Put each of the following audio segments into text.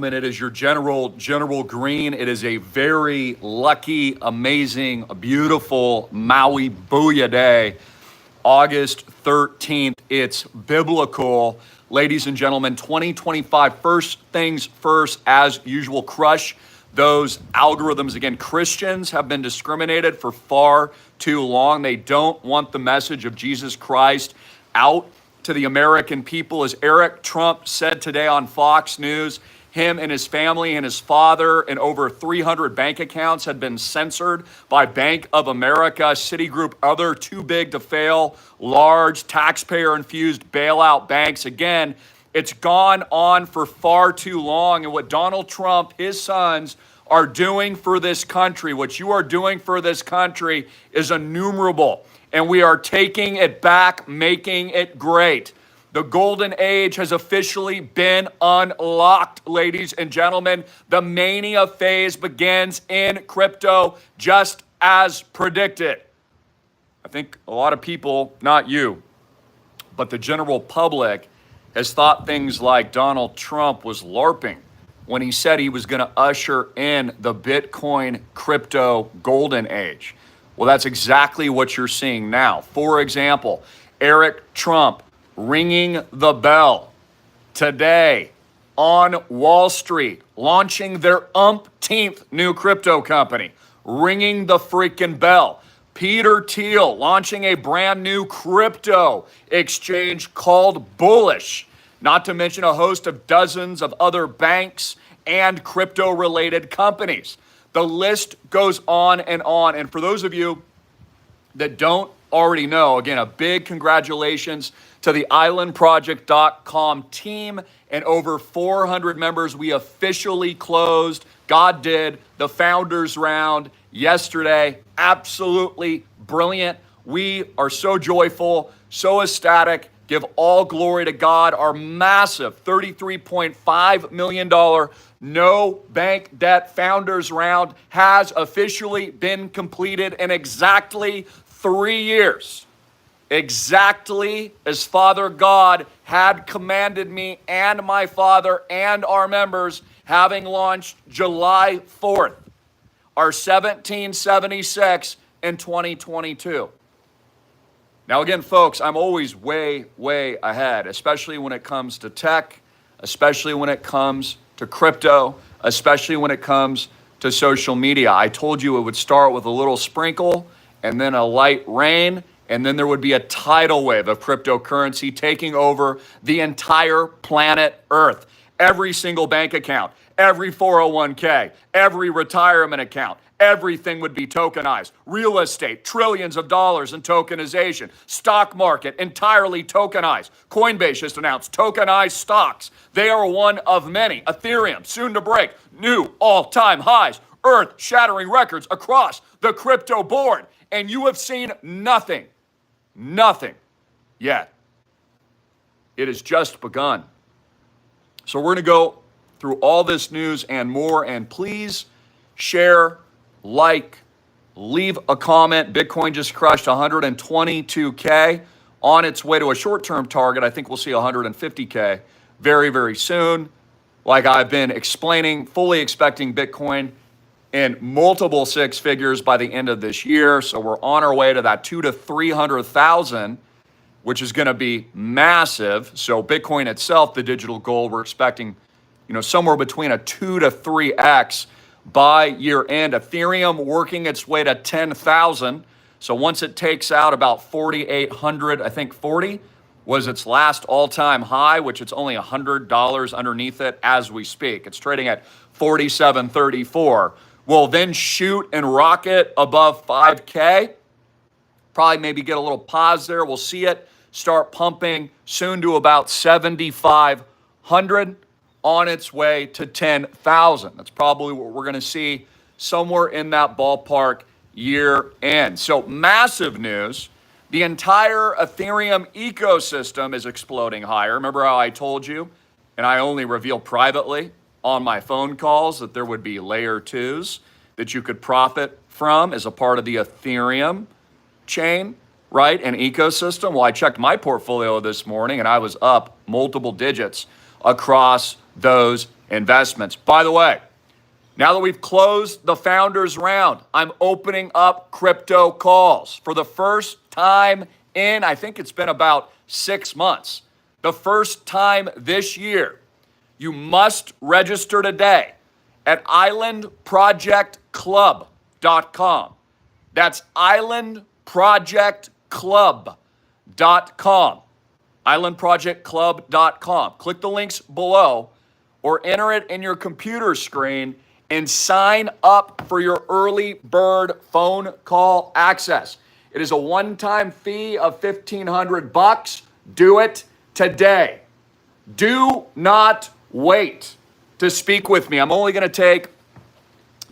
It is your General Greene. It is a very lucky, amazing, beautiful Maui Booyah Day, August 13th. It's biblical. Ladies and gentlemen, 2025, first things first, as usual, crush those algorithms. Again, Christians have been discriminated for far too long. They don't want the message of Jesus Christ out to the American people. As Eric Trump said today on Fox News, him and his family and his father and over 300 bank accounts had been censored by Bank of America, Citigroup, other too big to fail, large taxpayer-infused bailout banks. Again, it's gone on for far too long. And what Donald Trump, his sons, are doing for this country, what you are doing for this country, is innumerable. And we are taking it back, making it great. The golden age has officially been unlocked, ladies and gentlemen. The mania phase begins in crypto, just as predicted. I think a lot of people, not you, but the general public, has thought things like Donald Trump was LARPing when he said he was going to usher in the Bitcoin crypto golden age. Well, that's exactly what you're seeing now. For example, Eric Trump ringing the bell today on Wall Street, launching their umpteenth new crypto company, ringing the freaking bell. Peter Thiel launching a brand new crypto exchange called Bullish, not to mention a host of dozens of other banks and crypto-related companies. The list goes on. And for those of you that don't already know, again, a big congratulations to the islandproject.com team and over 400 members. We officially closed, God did, the founders round yesterday. Absolutely brilliant. We are so joyful, so ecstatic. Give all glory to God. Our massive $33.5 million no bank debt founders round has officially been completed in exactly 3 years. Exactly as Father God had commanded me and my father and our members, having launched July 4th, our 1776 in 2022. Now again, folks, I'm always way, way ahead, especially when it comes to tech, especially when it comes to crypto, especially when it comes to social media. I told you it would start with a little sprinkle and then a light rain, and then there would be a tidal wave of cryptocurrency taking over the entire planet Earth. Every single bank account, every 401k, every retirement account, everything would be tokenized. Real estate, trillions of dollars in tokenization. Stock market, entirely tokenized. Coinbase just announced tokenized stocks. They are one of many. Ethereum, soon to break new all-time highs. Earth-shattering records across the crypto board. And you have seen nothing yet. It has just begun. So we're going to go through all this news and more. And please share, like, leave a comment. Bitcoin just crushed 122K on its way to a short-term target. I think we'll see 150K very, very soon. Like I've been explaining, fully expecting Bitcoin in multiple six figures by the end of this year. So we're on our way to that 200,000 to 300,000, which is going to be massive. So Bitcoin itself, the digital gold, we're expecting, somewhere between a 2 to 3x by year end. Ethereum working its way to 10,000. So once it takes out about 4,800, I think 40 was its last all-time high, which it's only $100 underneath it as we speak. It's trading at 47.34. We'll then shoot and rocket above 5K. Probably maybe get a little pause there. We'll see it start pumping soon to about 7,500 on its way to 10,000. That's probably what we're going to see somewhere in that ballpark year end. So massive news. The entire Ethereum ecosystem is exploding higher. Remember how I told you, and I only reveal privately on my phone calls, that there would be layer twos that you could profit from as a part of the Ethereum chain, right, and ecosystem. Well, I checked my portfolio this morning and I was up multiple digits across those investments. By the way, now that we've closed the founders round, I'm opening up crypto calls for the first time in, I think it's been about 6 months. The first time this year. You must register today at islandprojectclub.com. That's islandprojectclub.com. islandprojectclub.com. Click the links below or enter it in your computer screen and sign up for your early bird phone call access. It is a one-time fee of $1,500. Do it today. Do not wait to speak with me. I'm only going to take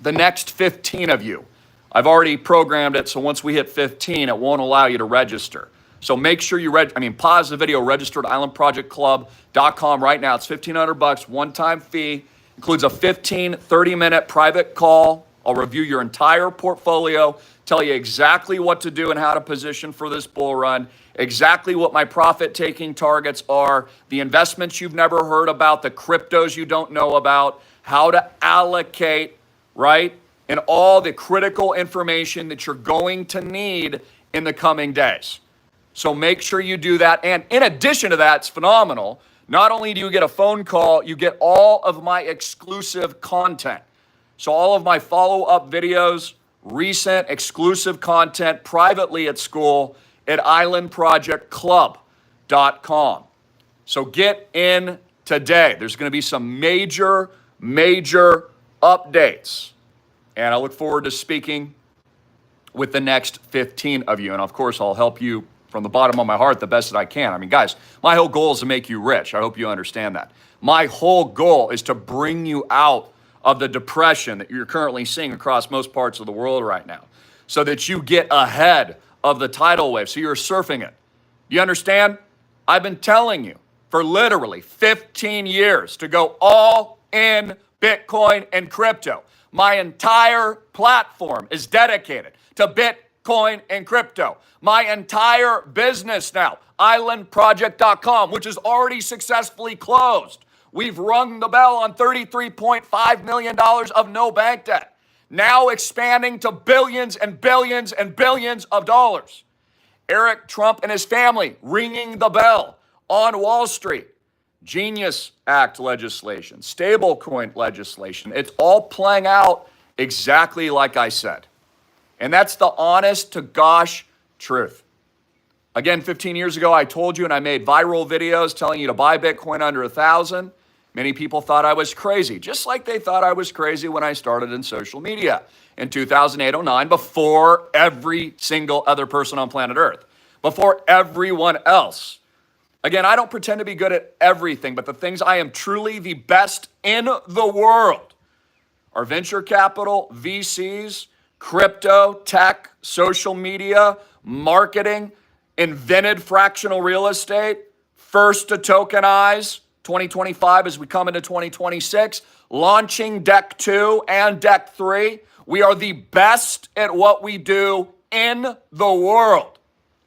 the next 15 of you. I've already programmed it, so once we hit 15, it won't allow you to register. So make sure you pause the video, register at islandprojectclub.com right now. It's $1,500, one-time fee. Includes a 30-minute private call. I'll review your entire portfolio, tell you exactly what to do and how to position for this bull run, exactly what my profit-taking targets are, the investments you've never heard about, the cryptos you don't know about, how to allocate, right? And all the critical information that you're going to need in the coming days. So make sure you do that. And in addition to that, it's phenomenal. Not only do you get a phone call, you get all of my exclusive content. So all of my follow-up videos, recent exclusive content privately at school at islandprojectclub.com. So get in today. There's going to be some major updates. And I look forward to speaking with the next 15 of you. And of course, I'll help you from the bottom of my heart the best that I can. I mean, guys, my whole goal is to make you rich. I hope you understand that. My whole goal is to bring you out of the depression that you're currently seeing across most parts of the world right now, so that you get ahead of the tidal wave, so you're surfing it. You understand? I've been telling you for literally 15 years to go all in Bitcoin and crypto. My entire platform is dedicated to Bitcoin and crypto. My entire business now, islandproject.com, which is already successfully closed. We've rung the bell on $33.5 million of no bank debt, now expanding to billions and billions and billions of dollars. Eric Trump and his family ringing the bell on Wall Street. Genius Act legislation, stablecoin legislation. It's all playing out exactly like I said. And that's the honest to gosh truth. Again, 15 years ago, I told you and I made viral videos telling you to buy Bitcoin under 1,000. Many people thought I was crazy, just like they thought I was crazy when I started in social media in 2008-09, before every single other person on planet Earth, before everyone else. Again, I don't pretend to be good at everything, but the things I am truly the best in the world are venture capital, VCs, crypto, tech, social media, marketing, invented fractional real estate, first to tokenize, 2025 as we come into 2026, launching Deck 2 and Deck 3. We are the best at what we do in the world.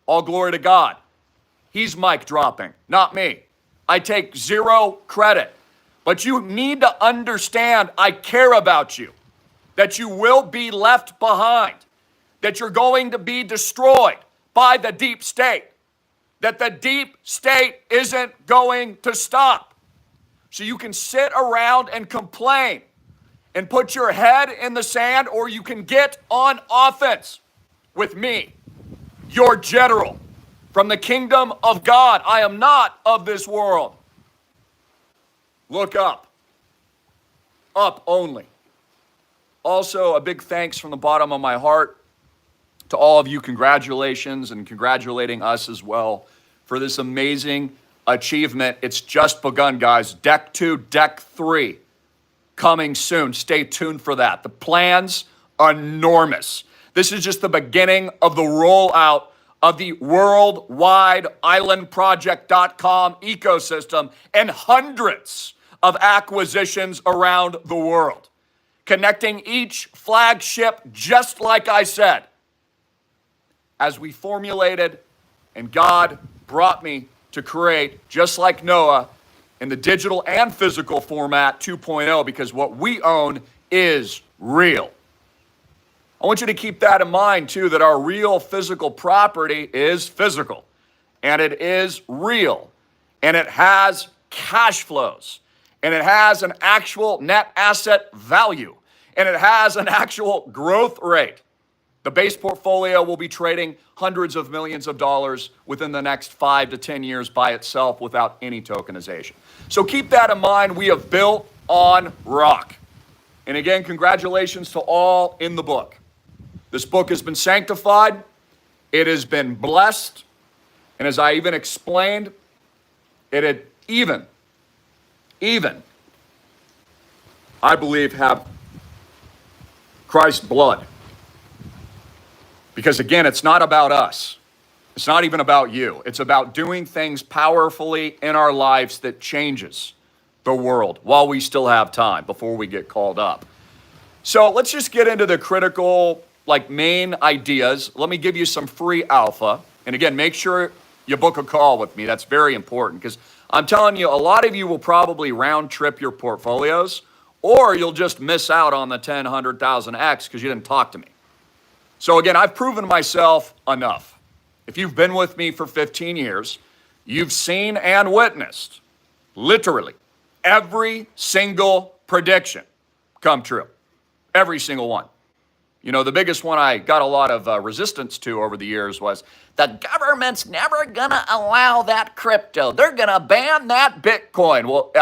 All glory to God. He's mic dropping, not me. I take zero credit. But you need to understand I care about you, that you will be left behind, that you're going to be destroyed by the deep state, that the deep state isn't going to stop. So you can sit around and complain and put your head in the sand, or you can get on offense with me, your general from the kingdom of God. I am not of this world. Look up only. Also, a big thanks from the bottom of my heart to all of you. Congratulations, and congratulating us as well for this amazing achievement. It's just begun, guys. Deck 2, Deck 3 coming soon. Stay tuned for that. The plans are enormous. This is just the beginning of the rollout of the worldwide islandproject.com ecosystem and hundreds of acquisitions around the world, connecting each flagship just like I said, as we formulated and God brought me to create, just like Noah, in the digital and physical format 2.0, because what we own is real. I want you to keep that in mind too, that our real physical property is physical and it is real and it has cash flows and it has an actual net asset value and it has an actual growth rate. The base portfolio will be trading hundreds of millions of dollars within the next 5 to 10 years by itself without any tokenization. So keep that in mind. We have built on rock. And again, congratulations to all in the book. This book has been sanctified. It has been blessed. And as I even explained, it had even, I believe, have Christ's blood. Because again, it's not about us. It's not even about you. It's about doing things powerfully in our lives that changes the world while we still have time before we get called up. So let's just get into the critical, main ideas. Let me give you some free alpha. And again, make sure you book a call with me. That's very important because I'm telling you, a lot of you will probably round trip your portfolios or you'll just miss out on the 10, 100,000X because you didn't talk to me. So again, I've proven myself enough. If you've been with me for 15 years, you've seen and witnessed literally every single prediction come true. Every single one. You know, the biggest one I got a lot of resistance to over the years was the government's never gonna allow that crypto. They're gonna ban that Bitcoin. Well,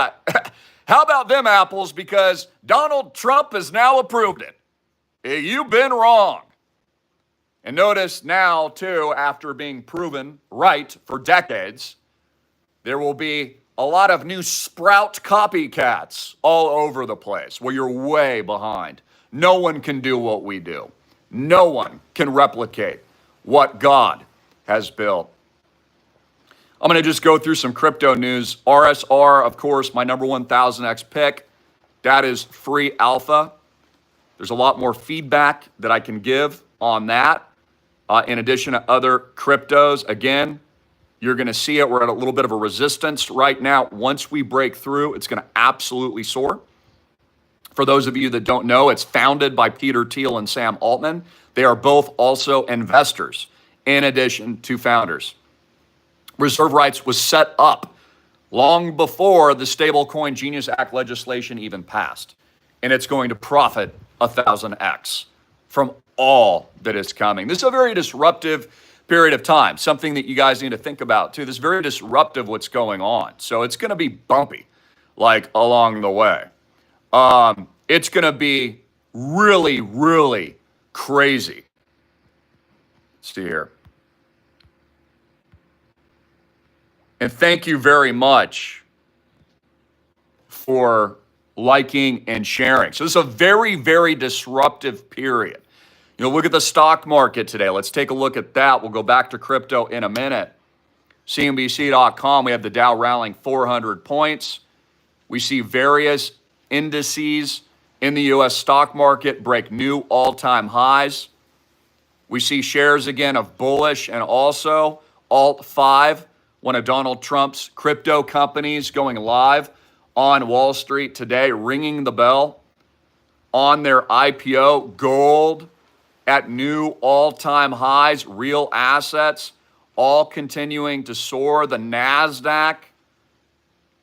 how about them apples? Because Donald Trump has now approved it. You've been wrong. And notice now, too, after being proven right for decades, there will be a lot of new sprout copycats all over the place where you're way behind. No one can do what we do. No one can replicate what God has built. I'm going to just go through some crypto news. RSR, of course, my number 1000X pick. That is free alpha. There's a lot more feedback that I can give on that. In addition to other cryptos, again, you're going to see it. We're at a little bit of a resistance right now. Once we break through, it's going to absolutely soar. For those of you that don't know, it's founded by Peter Thiel and Sam Altman. They are both also investors in addition to founders. Reserve rights was set up long before the Stablecoin Genius Act legislation even passed. And it's going to profit 1000X from all that is coming. This is a very disruptive period of time, something that you guys need to think about too. This is very disruptive what's going on. So it's going to be bumpy, along the way. It's going to be really, really crazy. Let's see here. And thank you very much for liking and sharing. So this is a very, very disruptive period. You know, look at the stock market today. Let's take a look at that. We'll go back to crypto in a minute. CNBC.com, we have the Dow rallying 400 points. We see various indices in the U.S. stock market break new all-time highs. We see shares again of bullish and also Alt5, one of Donald Trump's crypto companies, going live on Wall Street today, ringing the bell on their IPO. Gold at new all-time highs, real assets all continuing to soar. The NASDAQ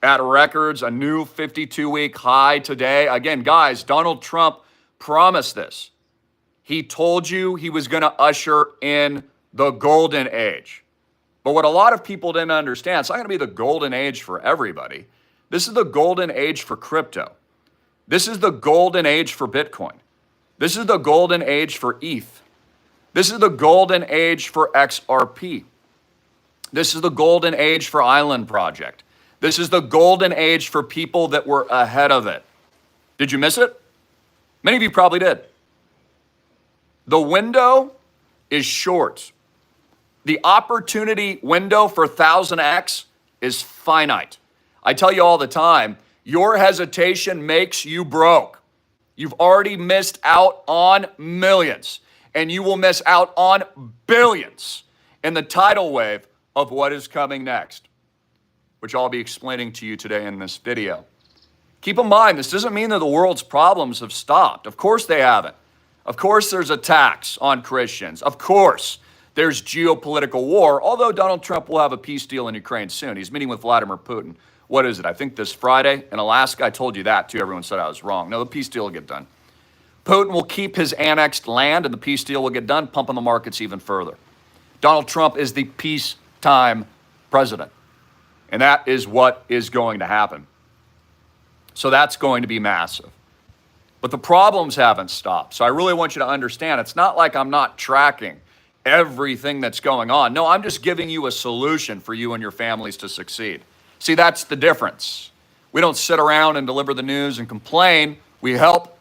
at records, a new 52-week high today. Again, guys, Donald Trump promised this. He told you he was going to usher in the golden age. But what a lot of people didn't understand, it's not going to be the golden age for everybody. This is the golden age for crypto. This is the golden age for Bitcoin. This is the golden age for ETH. This is the golden age for XRP. This is the golden age for Island Project. This is the golden age for people that were ahead of it. Did you miss it? Many of you probably did. The window is short. The opportunity window for 1000X is finite. I tell you all the time, your hesitation makes you broke. You've already missed out on millions, and you will miss out on billions in the tidal wave of what is coming next. which I'll be explaining to you today in this video. Keep in mind, this doesn't mean that the world's problems have stopped. Of course they haven't. Of course there's attacks on Christians. Of course there's geopolitical war, although Donald Trump will have a peace deal in Ukraine soon. He's meeting with Vladimir Putin. What is it? I think this Friday in Alaska. I told you that too. Everyone said I was wrong. No, the peace deal will get done. Putin will keep his annexed land and the peace deal will get done, pumping the markets even further. Donald Trump is the peacetime president. And that is what is going to happen. So that's going to be massive. But the problems haven't stopped. So I really want you to understand, it's not like I'm not tracking everything that's going on. No, I'm just giving you a solution for you and your families to succeed. See, that's the difference. We don't sit around and deliver the news and complain. We help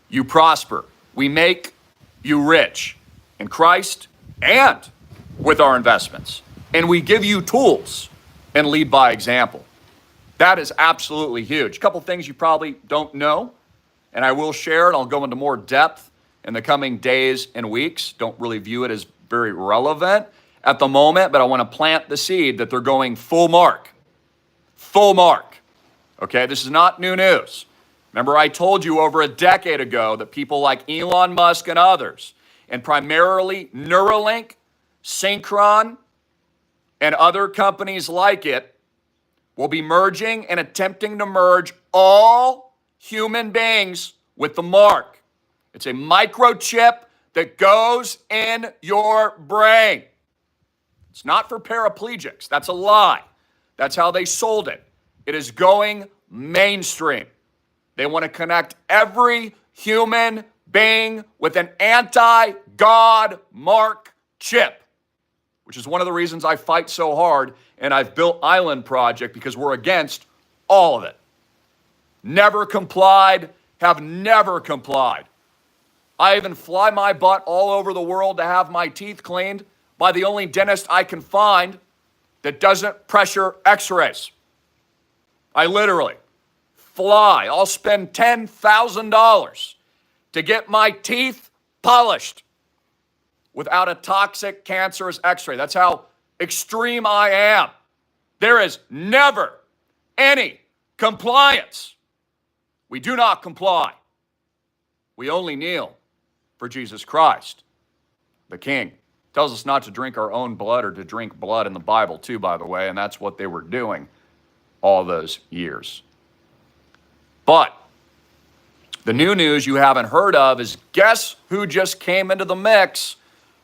you prosper. We make you rich in Christ and with our investments. And we give you tools and lead by example. That is absolutely huge. A couple things you probably don't know, and I will share it. I'll go into more depth in the coming days and weeks. Don't really view it as very relevant at the moment, but I want to plant the seed that they're going full mark. Full mark. Okay, this is not new news. Remember, I told you over a decade ago that people like Elon Musk and others, and primarily Neuralink, Synchron, and other companies like it, will be merging and attempting to merge all human beings with the mark. It's a microchip that goes in your brain. It's not for paraplegics. That's a lie. That's how they sold it. It is going mainstream. They want to connect every human being with an anti-God mark chip, which is one of the reasons I fight so hard, and I've built Island Project because we're against all of it. Never complied, have never complied. I even fly my butt all over the world to have my teeth cleaned by the only dentist I can find that doesn't pressure x-rays. I literally fly. I'll spend $10,000 to get my teeth polished without a toxic, cancerous x-ray. That's how extreme I am. There is never any compliance. We do not comply. We only kneel for Jesus Christ, the King. Tells us not to drink our own blood or to drink blood in the Bible too, by the way, and that's what they were doing all those years. But the new news you haven't heard of is, guess who just came into the mix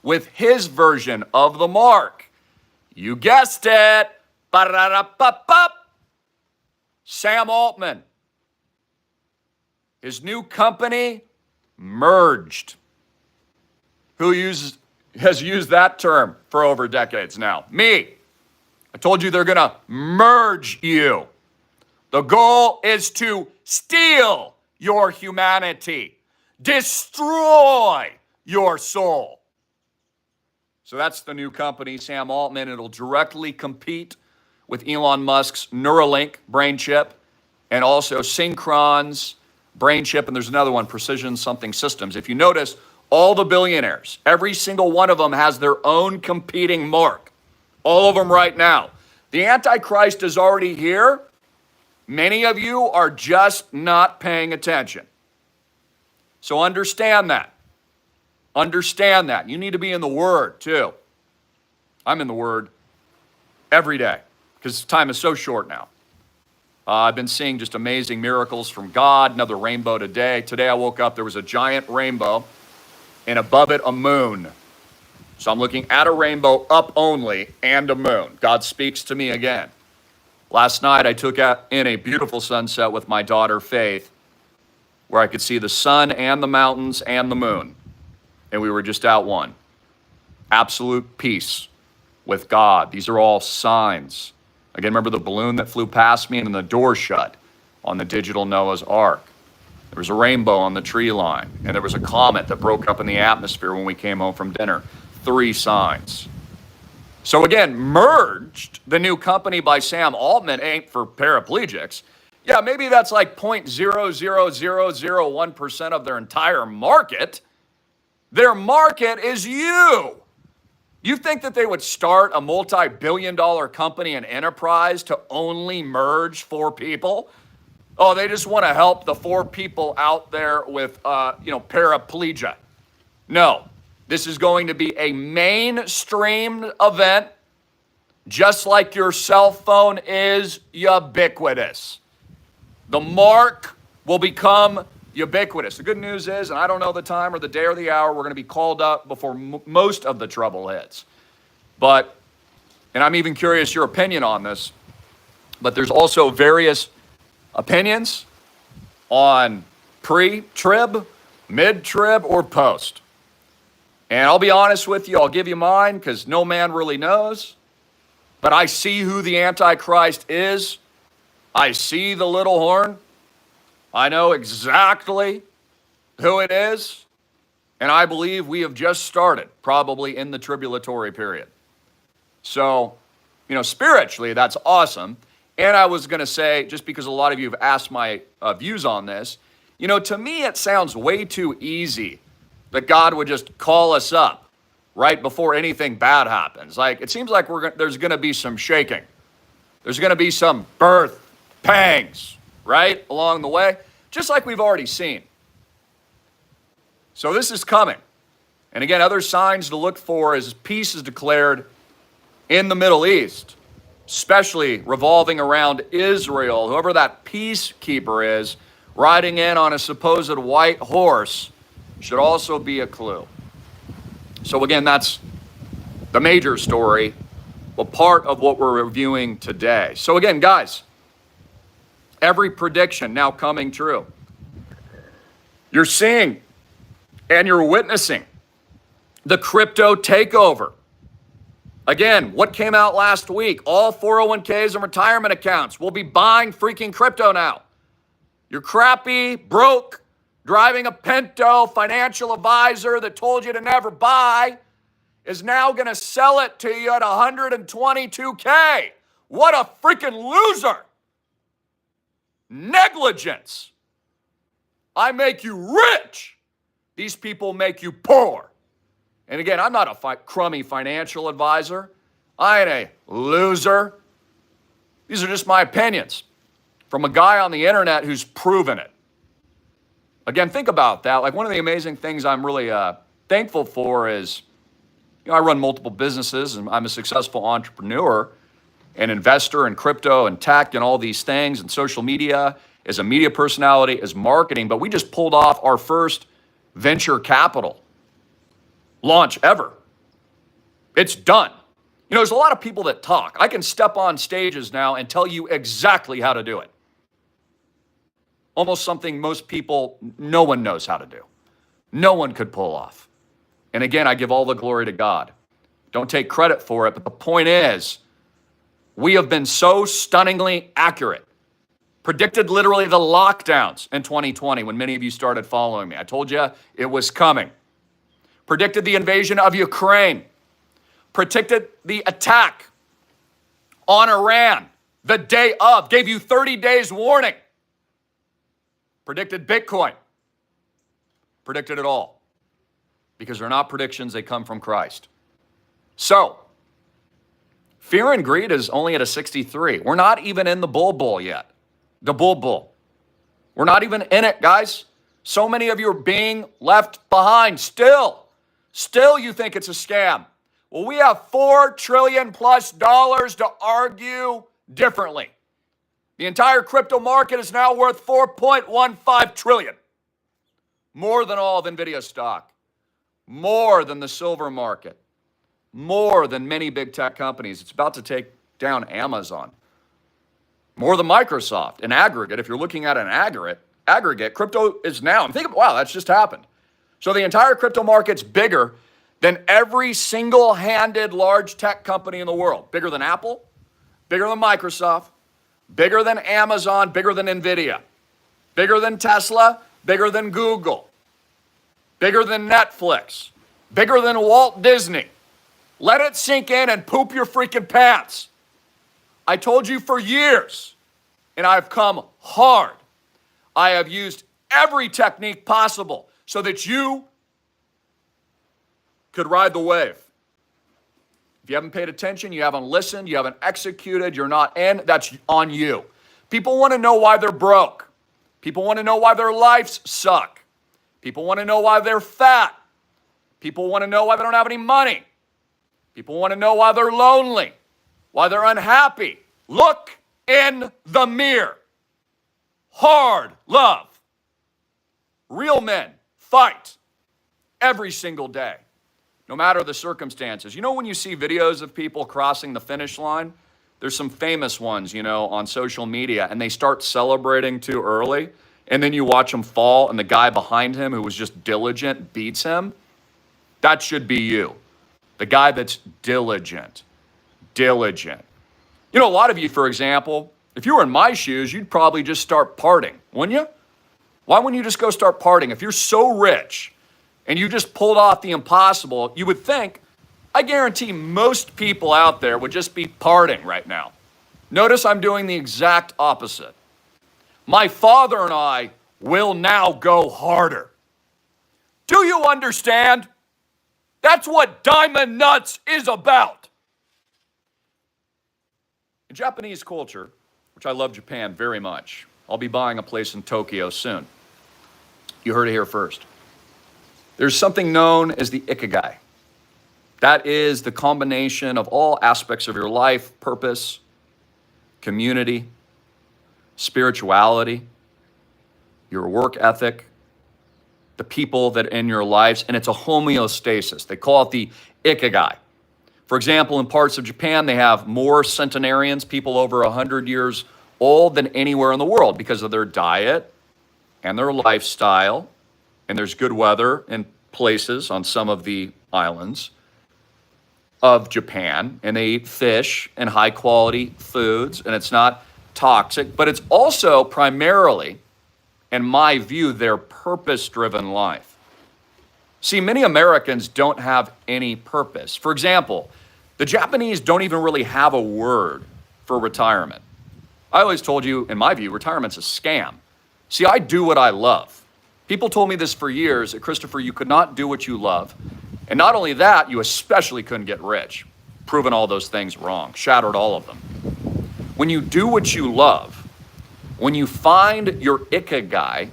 with his version of the mark? You guessed it. Ba-da-da-ba-ba. Sam Altman. His new company merged. Who has used that term for over decades now? Me. I told you they're going to merge you. The goal is to steal your humanity, destroy your soul. So that's the new company, Sam Altman. It'll directly compete with Elon Musk's Neuralink brain chip and also Synchron's brain chip. And there's another one, Precision Something Systems. If you notice, all the billionaires, every single one of them has their own competing mark. All of them right now. The Antichrist is already here. Many of you are just not paying attention. So understand that. Understand that. You need to be in the Word too. I'm in the Word every day because time is so short now. I've been seeing just amazing miracles from God. Another rainbow today. Today I woke up, there was a giant rainbow and above it a moon. So I'm looking at a rainbow up only and a moon. God speaks to me again. Last night I took in a beautiful sunset with my daughter Faith, where I could see the sun and the mountains and the moon. And we were just out one. Absolute peace with God. These are all signs. Again, remember the balloon that flew past me and then the door shut on the digital Noah's Ark. There was a rainbow on the tree line, and there was a comet that broke up in the atmosphere when we came home from dinner. 3 signs. So again, merged, the new company by Sam Altman ain't for paraplegics. Yeah, maybe that's like 0.00001% of their entire market. Their market is you. You think that they would start a multi-billion-dollar company and enterprise to only merge 4 people? Oh, they just want to help the 4 people out there with, paraplegia. No, this is going to be a mainstream event, just like your cell phone is ubiquitous. The mark will become ubiquitous. The good news is, and I don't know the time or the day or the hour, we're going to be called up before most of the trouble hits. But, and I'm even curious your opinion on this, but there's also various opinions on pre-trib, mid-trib, or post. And I'll be honest with you, I'll give you mine because no man really knows. But I see who the Antichrist is. I see the little horn. I know exactly who it is. And I believe we have just started, probably in the tribulatory period. So, spiritually, that's awesome. And I was going to say, just because a lot of you have asked my views on this, to me it sounds way too easy that God would just call us up right before anything bad happens. Like, it seems like there's going to be some shaking. There's going to be some birth pangs, right, along the way, just like we've already seen. So this is coming. And again, other signs to look for as peace is declared in the Middle East, especially revolving around Israel. Whoever that peacekeeper is, riding in on a supposed white horse, should also be a clue. So again, that's the major story, but part of what we're reviewing today. So again, guys, every prediction now coming true. You're seeing and you're witnessing the crypto takeover. Again, what came out last week? All 401ks and retirement accounts will be buying freaking crypto now. You're crappy, broke, driving a Pinto financial advisor that told you to never buy is now going to sell it to you at 122K. What a freaking loser. Negligence. I make you rich. These people make you poor. And again, I'm not a crummy financial advisor. I ain't a loser. These are just my opinions from a guy on the internet who's proven it. Again, think about that. Like, one of the amazing things I'm really thankful for is, I run multiple businesses and I'm a successful entrepreneur and investor in crypto and tech and all these things and social media, as a media personality, as marketing. But we just pulled off our first venture capital launch ever. It's done. There's a lot of people that talk. I can step on stages now and tell you exactly how to do it. Almost something most people, no one knows how to do. No one could pull off. And again, I give all the glory to God. Don't take credit for it, but the point is, we have been so stunningly accurate. Predicted literally the lockdowns in 2020 when many of you started following me. I told you it was coming. Predicted the invasion of Ukraine. Predicted the attack on Iran the day of. Gave you 30 days warning. Predicted Bitcoin. Predicted it all. Because they're not predictions, they come from Christ. So, fear and greed is only at a 63. We're not even in the bull yet. The bull. We're not even in it, guys. So many of you are being left behind still. Still you think it's a scam. Well, we have $4 trillion plus to argue differently. The entire crypto market is now worth $4.15 trillion. More than all of NVIDIA stock. More than the silver market. More than many big tech companies. It's about to take down Amazon. More than Microsoft. In aggregate, if you're looking at an aggregate, crypto is now, I'm thinking, wow, that's just happened. So the entire crypto market's bigger than every single-handed large tech company in the world. Bigger than Apple, bigger than Microsoft, bigger than Amazon, bigger than NVIDIA, bigger than Tesla, bigger than Google, bigger than Netflix, bigger than Walt Disney. Let it sink in and poop your freaking pants. I told you for years, and I've come hard. I have used every technique possible so that you could ride the wave. If you haven't paid attention, you haven't listened, you haven't executed, you're not in, that's on you. People want to know why they're broke. People want to know why their lives suck. People want to know why they're fat. People want to know why they don't have any money. People want to know why they're lonely, why they're unhappy. Look in the mirror. Hard love. Real men fight every single day, no matter the circumstances. You know, when you see videos of people crossing the finish line, there's some famous ones, you know, on social media, and they start celebrating too early, and then you watch them fall, and the guy behind him who was just diligent beats him. That should be you. The guy that's diligent. Diligent. You know, a lot of you, for example, if you were in my shoes, you'd probably just start partying, wouldn't you? Why wouldn't you just go start partying? If you're so rich and you just pulled off the impossible, you would think, I guarantee most people out there would just be partying right now. Notice I'm doing the exact opposite. My father and I will now go harder. Do you understand? That's what Diamond Nuts is about. In Japanese culture, which I love Japan very much, I'll be buying a place in Tokyo soon. You heard it here first. There's something known as the ikigai. That is the combination of all aspects of your life, purpose, community, spirituality, your work ethic, the people that are in your lives, and it's a homeostasis. They call it the ikigai. For example, in parts of Japan, they have more centenarians, people over 100 years old, than anywhere in the world because of their diet and their lifestyle, and there's good weather in places on some of the islands of Japan, and they eat fish and high quality foods, and it's not toxic, but it's also primarily, in my view, their purpose-driven life. See, many Americans don't have any purpose. For example, the Japanese don't even really have a word for retirement. I always told you, in my view, retirement's a scam. See, I do what I love. People told me this for years, that Christopher, you could not do what you love. And not only that, you especially couldn't get rich. Proven all those things wrong, shattered all of them. When you do what you love, when you find your ikigai,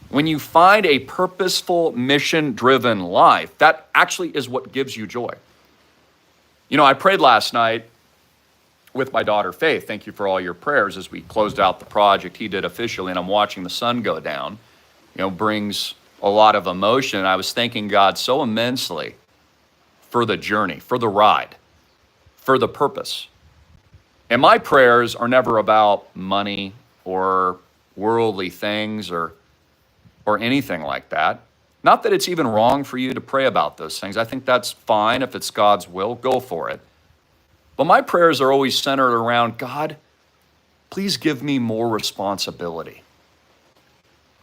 when you find a purposeful, mission-driven life, that actually is what gives you joy. You know, I prayed last night with my daughter, Faith. Thank you for all your prayers as we closed out the project. He did officially, and I'm watching the sun go down. You know, brings a lot of emotion. I was thanking God so immensely for the journey, for the ride, for the purpose. And my prayers are never about money or worldly things or anything like that. Not that it's even wrong for you to pray about those things. I think that's fine. If it's God's will, go for it. But my prayers are always centered around, God, please give me more responsibility.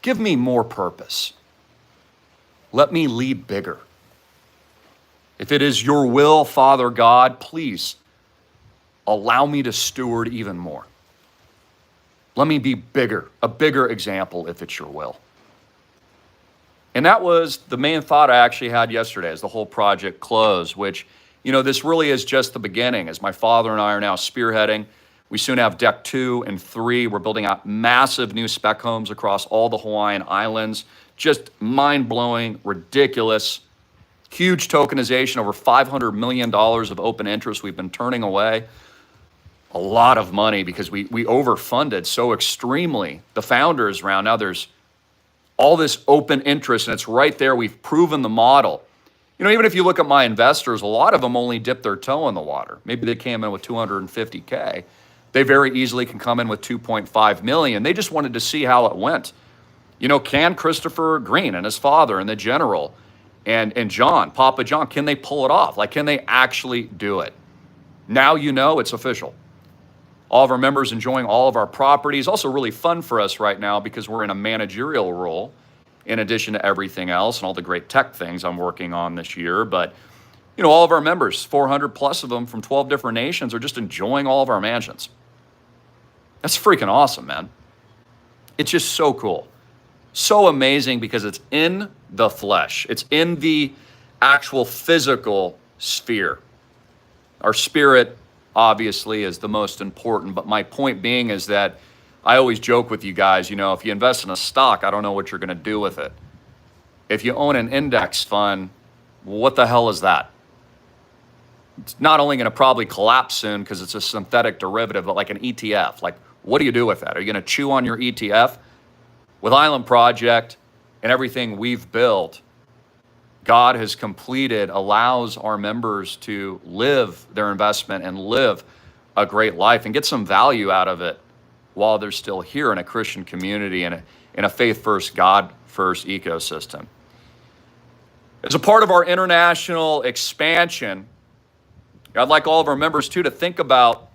Give me more purpose. Let me lead bigger. If it is your will, Father God, please allow me to steward even more. Let me be bigger, a bigger example if it's your will. And that was the main thought I actually had yesterday as the whole project closed, which, you know, this really is just the beginning. As my father and I are now spearheading, we soon have deck 2 and 3. We're building out massive new spec homes across all the Hawaiian Islands. Just mind-blowing, ridiculous, huge tokenization, over $500 million of open interest we've been turning away. A lot of money because we overfunded so extremely the founders round. Now there's all this open interest, and it's right there. We've proven the model. You know, even if you look at my investors, a lot of them only dip their toe in the water. Maybe they came in with 250K. They very easily can come in with 2.5 million. They just wanted to see how it went. You know, can Christopher Greene and his father and the general and John, Papa John, can they pull it off? Like, can they actually do it? Now you know it's official. All of our members enjoying all of our properties. Also really fun for us right now because we're in a managerial role in addition to everything else and all the great tech things I'm working on this year. But, you know, all of our members, 400 plus of them from 12 different nations, are just enjoying all of our mansions. That's freaking awesome, man. It's just so cool. So amazing because it's in the flesh. It's in the actual physical sphere. Our spirit, obviously, is the most important. But my point being is that I always joke with you guys, if you invest in a stock, I don't know what you're going to do with it. If you own an index fund, what the hell is that? It's not only going to probably collapse soon because it's a synthetic derivative, but like an ETF. Like, what do you do with that? Are you going to chew on your ETF? With Island Project and everything we've built, God has completed, allows our members to live their investment and live a great life and get some value out of it while they're still here in a Christian community and in a faith-first, God-first ecosystem. As a part of our international expansion, I'd like all of our members too to think about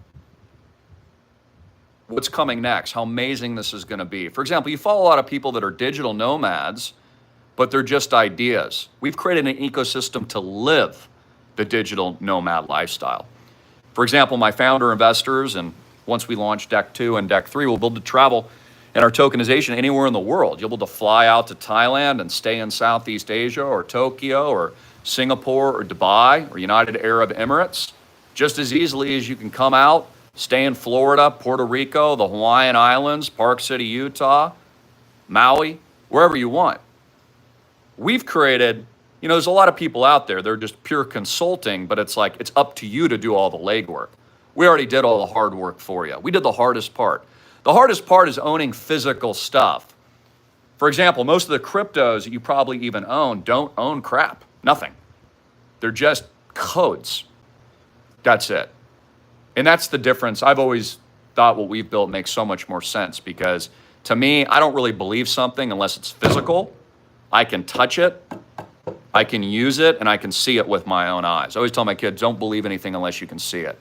what's coming next, how amazing this is going to be. For example, you follow a lot of people that are digital nomads, but they're just ideas. We've created an ecosystem to live the digital nomad lifestyle. For example, my founder investors, and once we launch Deck 2 and Deck 3, we'll be able to travel in our tokenization anywhere in the world. You'll be able to fly out to Thailand and stay in Southeast Asia or Tokyo or Singapore or Dubai or United Arab Emirates just as easily as you can come out, stay in Florida, Puerto Rico, the Hawaiian Islands, Park City, Utah, Maui, wherever you want. We've created, there's a lot of people out there, they're just pure consulting, but it's like, it's up to you to do all the legwork. We already did all the hard work for you. We did the hardest part. The hardest part is owning physical stuff. For example, most of the cryptos that you probably even own don't own crap, nothing. They're just codes. That's it. And that's the difference. I've always thought what we've built makes so much more sense because to me, I don't really believe something unless it's physical. I can touch it, I can use it, and I can see it with my own eyes. I always tell my kids, don't believe anything unless you can see it.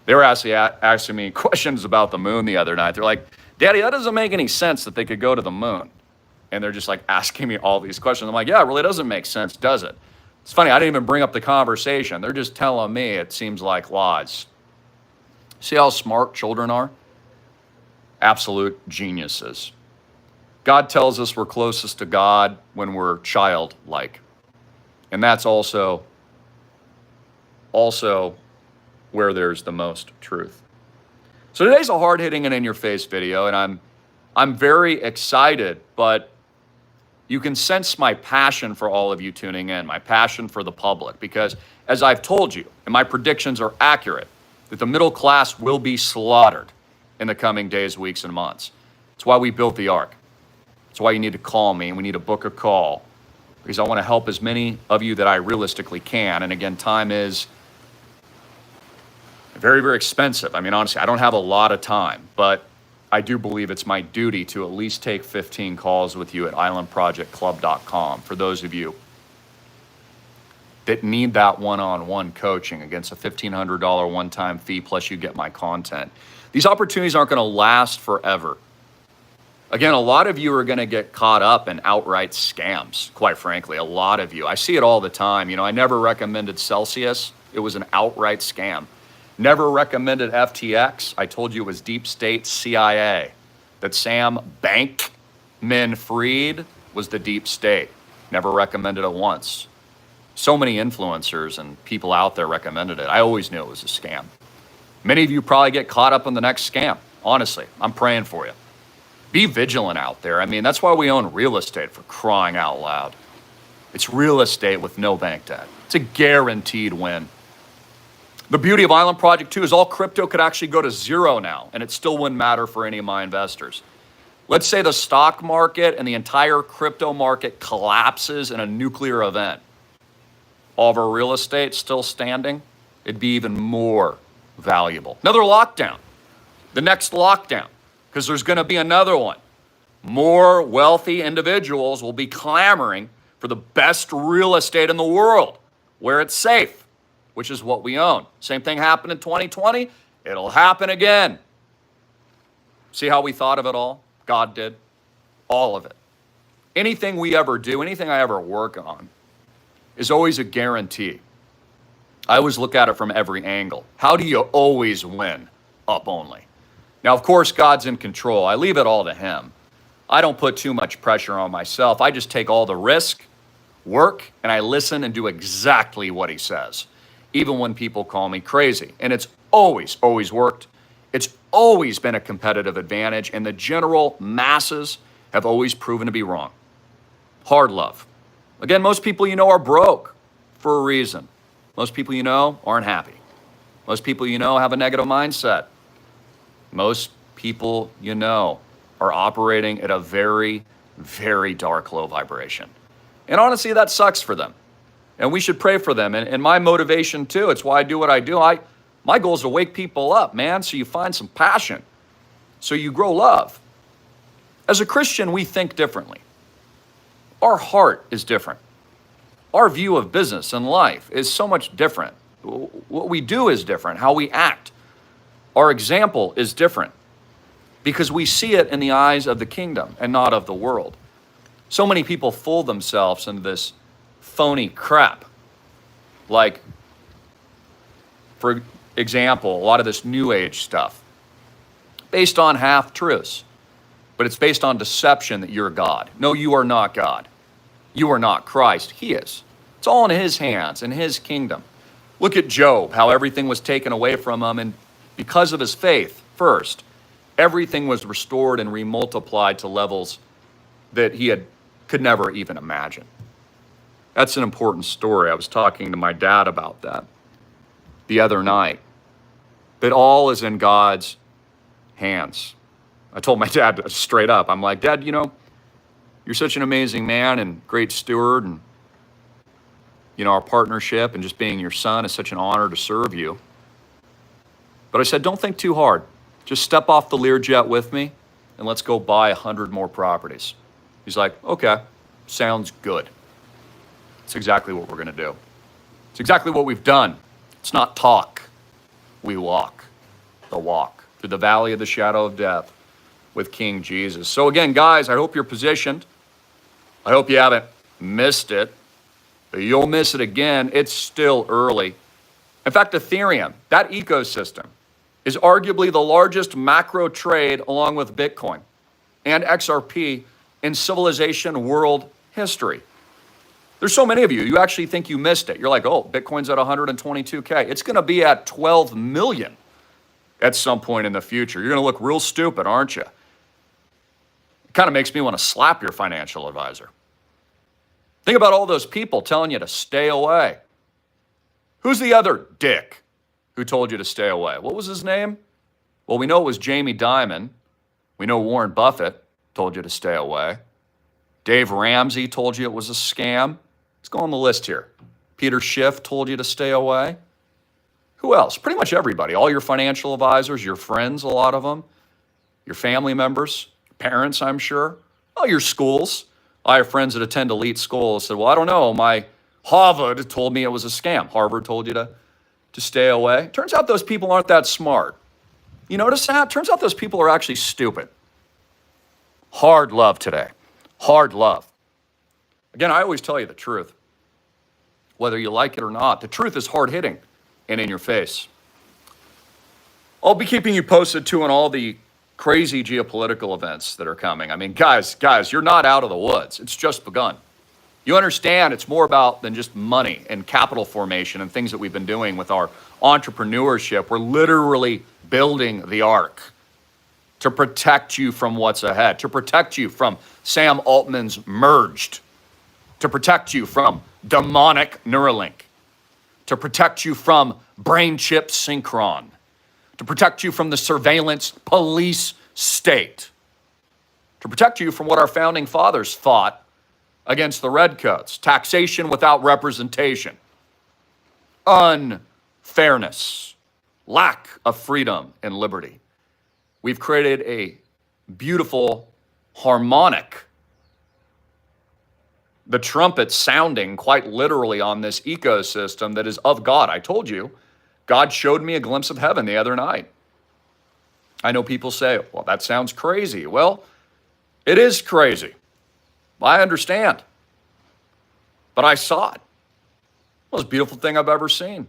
They were actually asking me questions about the moon the other night. They're like, Daddy, that doesn't make any sense that they could go to the moon. And they're just like asking me all these questions. I'm like, yeah, it really doesn't make sense, does it? It's funny, I didn't even bring up the conversation. They're just telling me it seems like lies. See how smart children are? Absolute geniuses. God tells us we're closest to God when we're childlike. And that's also where there's the most truth. So today's a hard-hitting and in-your-face video, and I'm very excited, but you can sense my passion for all of you tuning in, my passion for the public, because as I've told you, and my predictions are accurate, that the middle class will be slaughtered in the coming days, weeks, and months. That's why we built the Ark. That's why you need to call me, and we need to book a call, because I want to help as many of you that I realistically can. And again, time is very, very expensive. I mean, honestly, I don't have a lot of time, but I do believe it's my duty to at least take 15 calls with you at islandprojectclub.com for those of you that need that one-on-one coaching against a $1,500 one-time fee, plus you get my content. These opportunities aren't going to last forever. Again, a lot of you are going to get caught up in outright scams, quite frankly, a lot of you. I see it all the time. I never recommended Celsius. It was an outright scam. Never recommended FTX. I told you it was deep state CIA. That Sam Bankman-Fried was the deep state. Never recommended it once. So many influencers and people out there recommended it. I always knew it was a scam. Many of you probably get caught up in the next scam. Honestly, I'm praying for you. Be vigilant out there. I mean, that's why we own real estate, for crying out loud. It's real estate with no bank debt. It's a guaranteed win. The beauty of Island Project 2 is all crypto could actually go to zero now, and it still wouldn't matter for any of my investors. Let's say the stock market and the entire crypto market collapses in a nuclear event. All of our real estate still standing, it'd be even more valuable. Another lockdown, the next lockdown, because there's going to be another one. More wealthy individuals will be clamoring for the best real estate in the world, where it's safe, which is what we own. Same thing happened in 2020. It'll happen again. See how we thought of it all? God did. All of it. Anything we ever do, anything I ever work on, is always a guarantee. I always look at it from every angle. How do you always win? Up only. Now, of course, God's in control. I leave it all to him. I don't put too much pressure on myself. I just take all the risk, work, and I listen and do exactly what he says. even when people call me crazy. And it's always, always worked. It's always been a competitive advantage, and the general masses have always proven to be wrong. Hard love. Again, most people you know are broke for a reason. Most people you know aren't happy. Most people you know have a negative mindset. Most people you know are operating at a very, very dark, low vibration. And honestly, that sucks for them. And we should pray for them. And my motivation too, it's why I do what I do. My goal is to wake people up, man, so you find some passion, so you grow love. As a Christian, we think differently. Our heart is different. Our view of business and life is so much different. What we do is different. How we act. Our example is different because we see it in the eyes of the kingdom and not of the world. So many people fool themselves into this phony crap. Like, for example, a lot of this new age stuff based on half-truths, but it's based on deception that you're God. No, you are not God. You are not Christ. He is. It's all in his hands, in his kingdom. Look at Job, how everything was taken away from him, and because of his faith, first, everything was restored and remultiplied to levels that he could never even imagine. That's an important story. I was talking to my dad about that the other night. That all is in God's hands. I told my dad straight up, I'm like, Dad, you know, you're such an amazing man and great steward, and you know, our partnership and just being your son is such an honor to serve you. But I said, don't think too hard. Just step off the Learjet with me and let's go buy 100 more properties. He's like, okay, sounds good. It's exactly what we're gonna do. It's exactly what we've done. It's not talk. We walk the walk through the valley of the shadow of death with King Jesus. So again, guys, I hope you're positioned. I hope you haven't missed it. But you'll miss it again. It's still early. In fact, Ethereum, that ecosystem, is arguably the largest macro trade along with Bitcoin and XRP in civilization world history. There's so many of you, you actually think you missed it. You're like, oh, Bitcoin's at 122K. It's gonna be at 12 million at some point in the future. You're gonna look real stupid, aren't you? It kind of makes me want to slap your financial advisor. Think about all those people telling you to stay away. Who's the other dick who told you to stay away? What was his name? Well, we know it was Jamie Dimon. We know Warren Buffett told you to stay away. Dave Ramsey told you it was a scam. Let's go on the list here. Peter Schiff told you to stay away. Who else? Pretty much everybody. All your financial advisors, your friends, a lot of them, your family members, parents, I'm sure. Oh, your schools. I have friends that attend elite schools said, well, I don't know. My Harvard told me it was a scam. Harvard told you to stay away. Turns out those people aren't that smart. You notice that? Turns out those people are actually stupid. Hard love today. Hard love. Again, I always tell you the truth. Whether you like it or not, the truth is hard-hitting and in your face. I'll be keeping you posted too on all the crazy geopolitical events that are coming. I mean, guys, you're not out of the woods. It's just begun. You understand it's more about than just money and capital formation and things that we've been doing with our entrepreneurship. We're literally building the ark to protect you from what's ahead, to protect you from Sam Altman's merged, to protect you from demonic Neuralink, to protect you from brain chip synchron, to protect you from the surveillance police state, to protect you from what our founding fathers fought against the redcoats, taxation without representation, unfairness, lack of freedom and liberty. We've created a beautiful harmonic, the trumpet sounding quite literally on this ecosystem that is of God. I told you, God showed me a glimpse of heaven the other night. I know people say, well, that sounds crazy. Well, it is crazy. I understand. But I saw it. Most beautiful thing I've ever seen.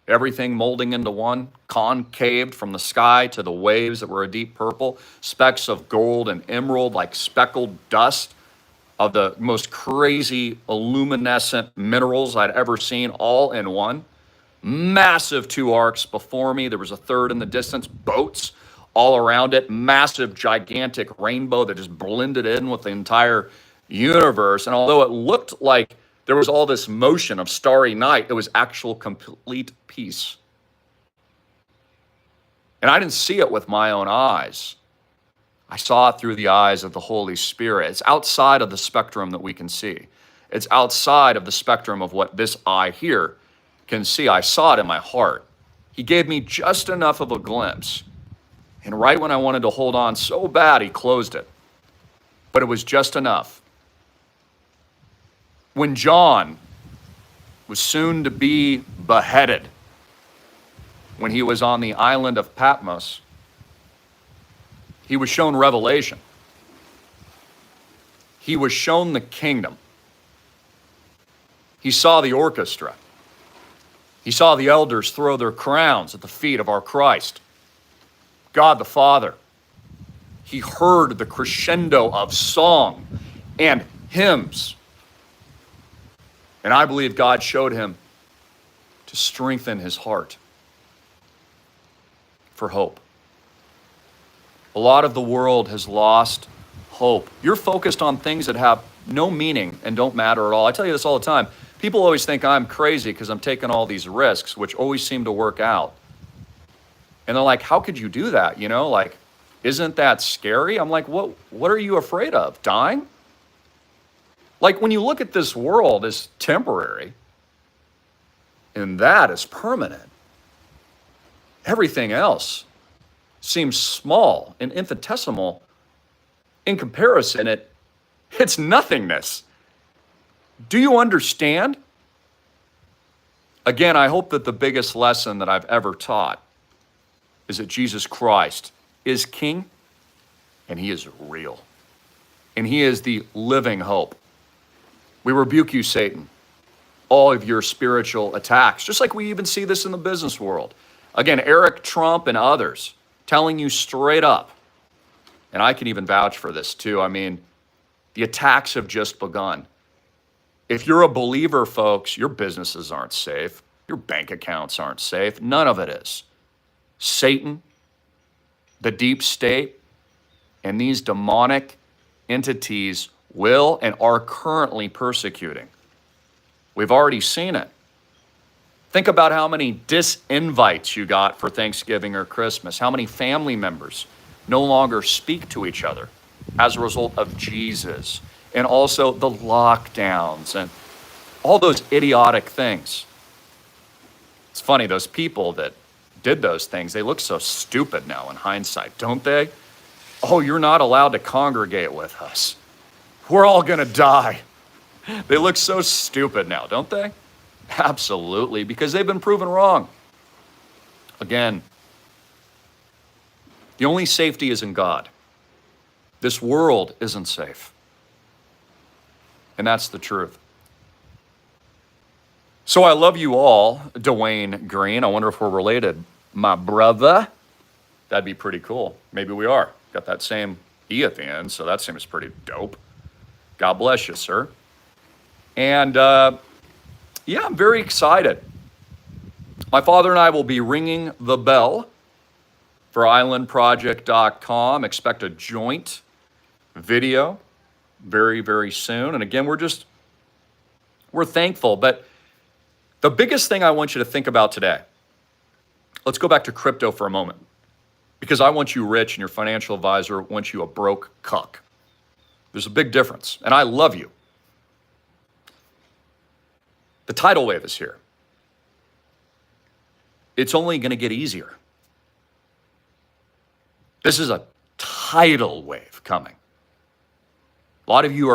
Everything molding into one, concaved from the sky to the waves that were a deep purple, specks of gold and emerald like speckled dust of the most crazy luminescent minerals I'd ever seen all in one. Massive two arcs before me. There was a third in the distance, boats all around it, massive, gigantic rainbow that just blended in with the entire universe. And although it looked like there was all this motion of starry night, it was actual complete peace. And I didn't see it with my own eyes. I saw it through the eyes of the Holy Spirit. It's outside of the spectrum that we can see. It's outside of the spectrum of what this eye here can see. I saw it in my heart. He gave me just enough of a glimpse. And right when I wanted to hold on so bad, he closed it. But it was just enough. When John was soon to be beheaded, when he was on the island of Patmos, he was shown revelation. He was shown the kingdom. He saw the orchestra. He saw the elders throw their crowns at the feet of our Christ, God the Father. He heard the crescendo of song and hymns. And I believe God showed him to strengthen his heart for hope. A lot of the world has lost hope. You're focused on things that have no meaning and don't matter at all. I tell you this all the time. People always think I'm crazy because I'm taking all these risks, which always seem to work out. And they're like, how could you do that? You know, like, isn't that scary? I'm like, what are you afraid of? Dying? Like, when you look at this world as temporary, and that is permanent, everything else seems small and infinitesimal in comparison. It's nothingness. Do you understand? Again, I hope that the biggest lesson that I've ever taught is that Jesus Christ is King, and he is real. And he is the living hope. We rebuke you, Satan, all of your spiritual attacks, just like we even see this in the business world. Again, Eric Trump and others telling you straight up, and I can even vouch for this too. I mean, the attacks have just begun. If you're a believer, folks, your businesses aren't safe. Your bank accounts aren't safe. None of it is. Satan, the deep state, and these demonic entities will and are currently persecuting. We've already seen it. Think about how many disinvites you got for Thanksgiving or Christmas, how many family members no longer speak to each other as a result of Jesus, and also the lockdowns and all those idiotic things. It's funny, those people that did those things, they look so stupid now in hindsight, don't they? Oh, you're not allowed to congregate with us. We're all gonna die. They look so stupid now, don't they? Absolutely, because they've been proven wrong. Again, the only safety is in God. This world isn't safe. And that's the truth. So I love you all, Dwayne Greene. I wonder if we're related. My brother. That'd be pretty cool. Maybe we are. Got that same E at the end, so that seems pretty dope. God bless you, sir. And yeah, I'm very excited. My father and I will be ringing the bell for islandproject.com. Expect a joint video very, very soon. And again, we're thankful. But the biggest thing I want you to think about today, let's go back to crypto for a moment, because I want you rich and your financial advisor wants you a broke cuck. There's a big difference, and I love you. The tidal wave is here. It's only going to get easier. This is a tidal wave coming. A lot of you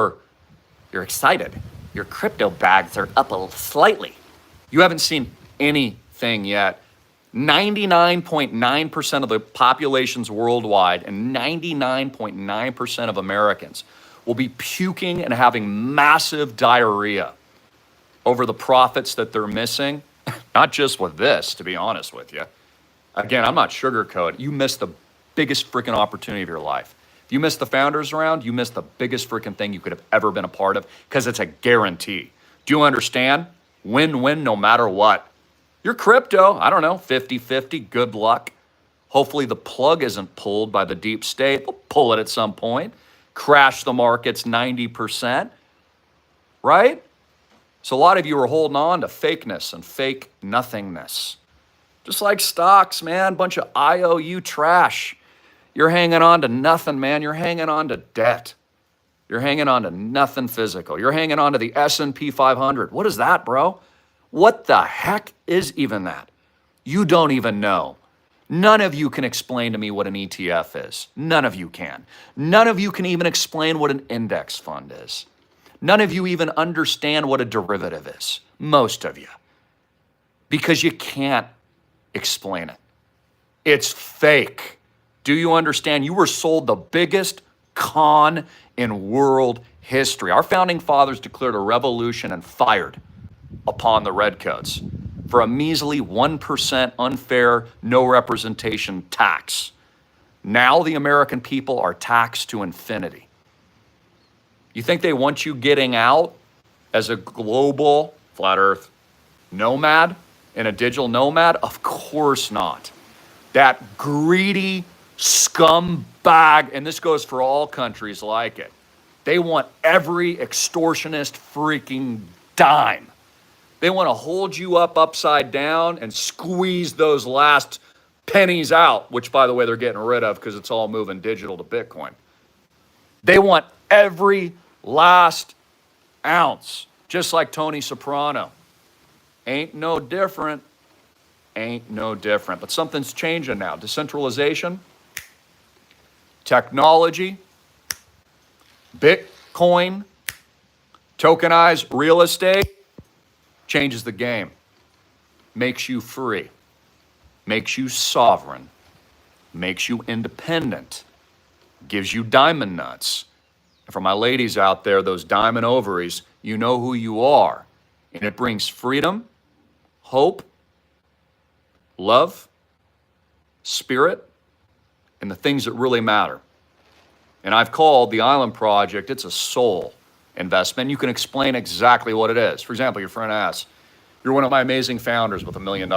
you're excited. Your crypto bags are up slightly. You haven't seen anything yet. 99.9% of the populations worldwide and 99.9% of Americans will be puking and having massive diarrhea over the profits that they're missing. Not just with this, to be honest with you. Again, I'm not sugarcoating. You missed the biggest freaking opportunity of your life. If you missed the founders round, you missed the biggest freaking thing you could have ever been a part of, because it's a guarantee. Do you understand? Win-win no matter what. Your crypto, I don't know, 50-50, good luck. Hopefully the plug isn't pulled by the deep state. They'll pull it at some point. Crash the markets 90%, right? So a lot of you are holding on to fakeness and fake nothingness. Just like stocks, man, bunch of IOU trash. You're hanging on to nothing, man. You're hanging on to debt. You're hanging on to nothing physical. You're hanging on to the S&P 500. What is that, bro? What the heck is even that? You don't even know. None of you can explain to me what an ETF is. None of you can. None of you can even explain what an index fund is. None of you even understand what a derivative is. Most of you. Because you can't explain it. It's fake. Do you understand? You were sold the biggest con in world history. Our founding fathers declared a revolution and fired upon the redcoats for a measly 1% unfair, no representation tax. Now the American people are taxed to infinity. You think they want you getting out as a global flat earth nomad and a digital nomad? Of course not. That greedy scumbag, and this goes for all countries like it, they want every extortionist freaking dime. They want to hold you up upside down and squeeze those last pennies out, which, by the way, they're getting rid of because it's all moving digital to Bitcoin. They want every last ounce, just like Tony Soprano. Ain't no different. Ain't no different. But something's changing now. Decentralization, technology, Bitcoin, tokenized real estate, changes the game, makes you free, makes you sovereign, makes you independent, gives you diamond nuts. And for my ladies out there, those diamond ovaries, you know who you are. And it brings freedom, hope, love, spirit, and the things that really matter. And I've called the Island Project, it's a soul investment. You can explain exactly what it is. For example, your friend asks, you're one of my amazing founders with $1 million.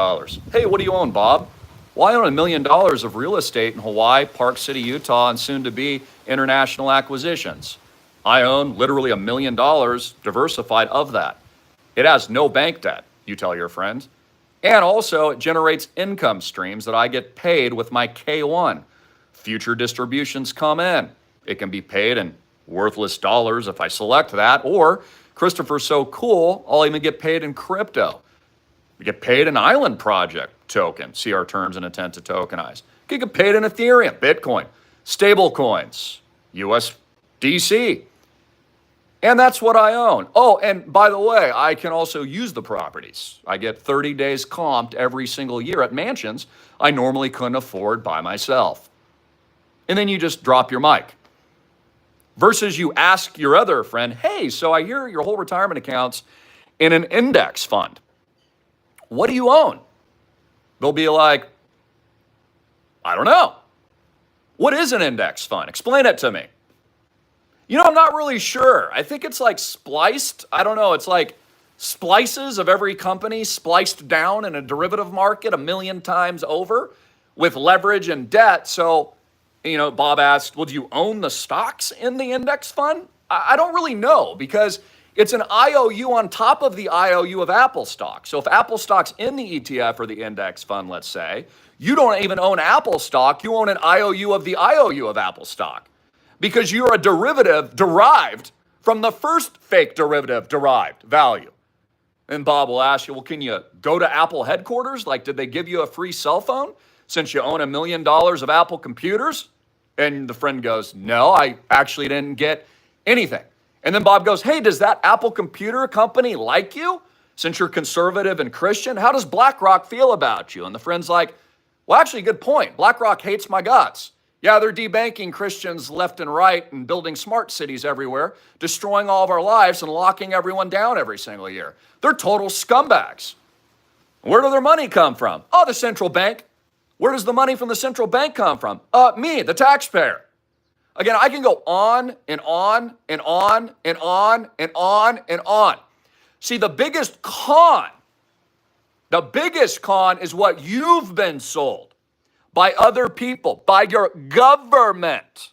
Hey, what do you own, Bob? Well, I own $1 million of real estate in Hawaii, Park City, Utah, and soon to be international acquisitions. I own literally $1 million diversified of that. It has no bank debt, you tell your friends. And also it generates income streams that I get paid with my K1. Future distributions come in. It can be paid in worthless dollars if I select that, or Christopher's so cool, I'll even get paid in crypto. We get paid in Island Project token. See our terms and intent to tokenize. You get paid in Ethereum, Bitcoin, stable coins, USDC. And that's what I own. Oh, and by the way, I can also use the properties. I get 30 days comped every single year at mansions I normally couldn't afford by myself. And then you just drop your mic. Versus you ask your other friend, hey, so I hear your whole retirement account's in an index fund. What do you own? They'll be like, I don't know. What is an index fund? Explain it to me. You know, I'm not really sure. I think it's like spliced. I don't know. It's like splices of every company spliced down in a derivative market 1 million times over with leverage and debt. So, you know, Bob asked, well, do you own the stocks in the index fund? I don't really know because it's an IOU on top of the IOU of Apple stock. So if Apple stock's in the ETF or the index fund, let's say, you don't even own Apple stock. You own an IOU of the IOU of Apple stock because you're a derivative derived from the first fake derivative derived value. And Bob will ask you, well, can you go to Apple headquarters? Like, did they give you a free cell phone since you own $1 million of Apple computers? And the friend goes, no, I actually didn't get anything. And then Bob goes, hey, does that Apple computer company like you since you're conservative and Christian? How does BlackRock feel about you? And the friend's like, well, actually, good point. BlackRock hates my guts. Yeah, they're debanking Christians left and right and building smart cities everywhere, destroying all of our lives and locking everyone down every single year. They're total scumbags. Where do their money come from? Oh, the central bank. Where does the money from the central bank come from? Me, the taxpayer. Again, I can go on and on and on and on and on and on. See, the biggest con The biggest con is what you've been sold by other people, by your government,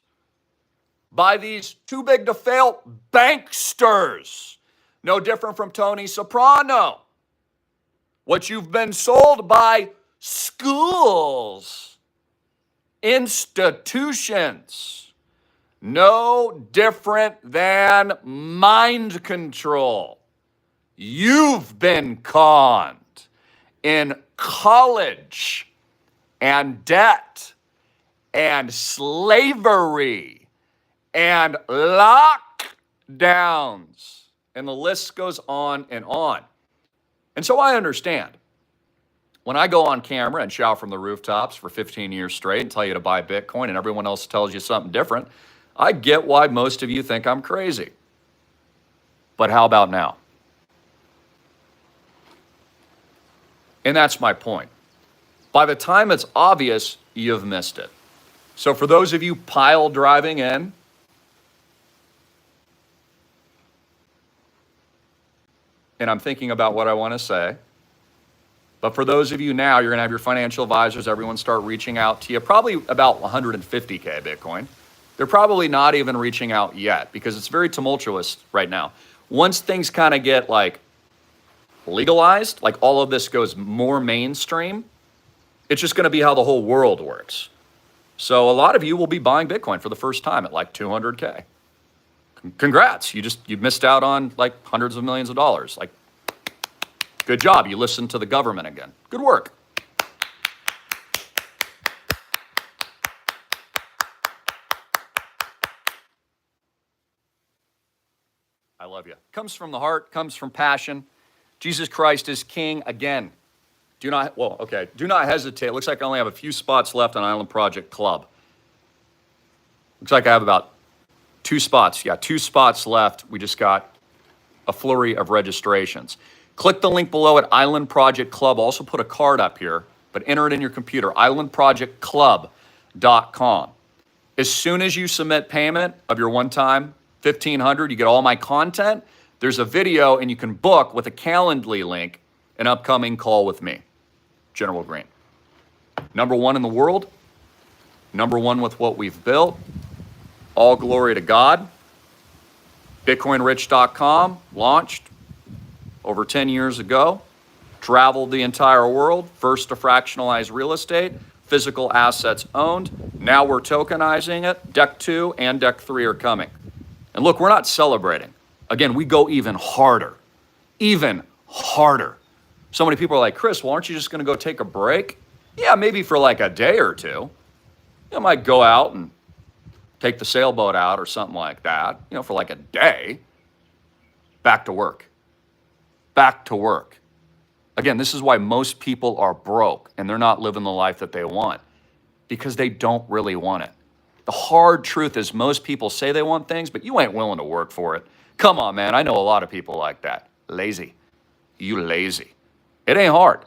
by these too big to fail banksters. No different from Tony Soprano. What you've been sold by schools, institutions. No different than mind control. You've been conned in college and debt and slavery and lockdowns. And the list goes on and on. And so I understand. When I go on camera and shout from the rooftops for 15 years straight and tell you to buy Bitcoin and everyone else tells you something different, I get why most of you think I'm crazy. But how about now? And that's my point. By the time it's obvious, you've missed it. So for those of you pile driving in, and I'm thinking about what I want to say, but for those of you now, you're going to have your financial advisors, everyone start reaching out to you, probably about 150K Bitcoin. They're probably not even reaching out yet because it's very tumultuous right now. Once things kind of get like legalized, like all of this goes more mainstream, it's just going to be how the whole world works. So a lot of you will be buying Bitcoin for the first time at like 200K. Congrats, you missed out on like hundreds of millions of dollars. Like, good job, you listened to the government again. Good work. I love you. Comes from the heart, comes from passion. Jesus Christ is King again. Do not hesitate. It looks like I only have a few spots left on Island Project Club. Looks like I have about 2 spots. Yeah, 2 spots left. We just got a flurry of registrations. Click the link below at Island Project Club. Also put a card up here, but enter it in your computer, islandprojectclub.com. As soon as you submit payment of your one-time $1,500, you get all my content. There's a video, and you can book with a Calendly link an upcoming call with me, General Greene. #1 in the world, #1 with what we've built. All glory to God. BitcoinRich.com launched over 10 years ago. Traveled the entire world. First to fractionalize real estate. Physical assets owned. Now we're tokenizing it. Deck 2 and Deck 3 are coming. And look, we're not celebrating. Again, we go even harder. Even harder. So many people are like, Chris, well, aren't you just going to go take a break? Yeah, maybe for like a day or two. I might go out and take the sailboat out or something like that, for like a day. Back to work. Back to work. Again, this is why most people are broke and they're not living the life that they want because they don't really want it. The hard truth is most people say they want things, but you ain't willing to work for it. Come on, man. I know a lot of people like that. Lazy. You lazy. It ain't hard.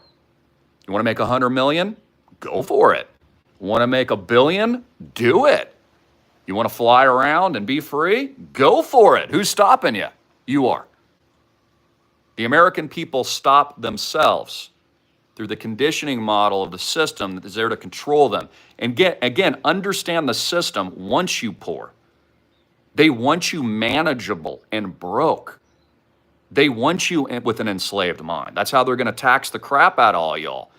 You want to make 100 million? Go for it. Want to make $1 billion? Do it. You want to fly around and be free? Go for it. Who's stopping you? You are. The American people stop themselves through the conditioning model of the system that is there to control them. And understand the system wants you poor. They want you manageable and broke. They want you with an enslaved mind. That's how they're going to tax the crap out of all y'all.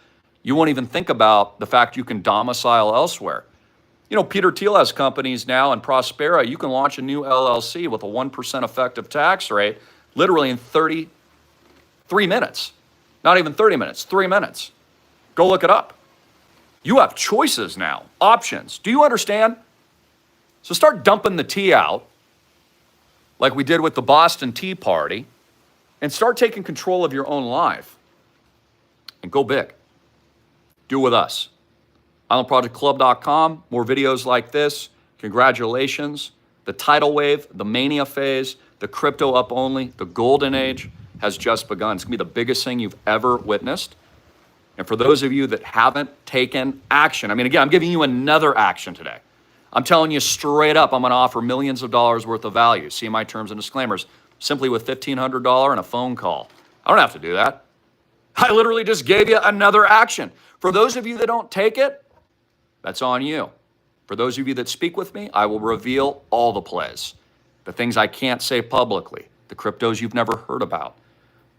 You won't even think about the fact you can domicile elsewhere. Peter Thiel has companies now, and Prospera, you can launch a new LLC with a 1% effective tax rate literally in 33 minutes. Not even 30 minutes, 3 minutes. Go look it up. You have choices now, options. Do you understand? So start dumping the tea out like we did with the Boston Tea Party and start taking control of your own life and go big. Do it with us. IslandProjectClub.com, more videos like this. Congratulations. The tidal wave, the mania phase, the crypto up only, the golden age has just begun. It's gonna be the biggest thing you've ever witnessed. And for those of you that haven't taken action, again, I'm giving you another action today. I'm telling you straight up, I'm gonna offer millions of dollars worth of value. See my terms and disclaimers, simply with $1,500 and a phone call. I don't have to do that. I literally just gave you another action. For those of you that don't take it, that's on you. For those of you that speak with me, I will reveal all the plays, the things I can't say publicly, the cryptos you've never heard about,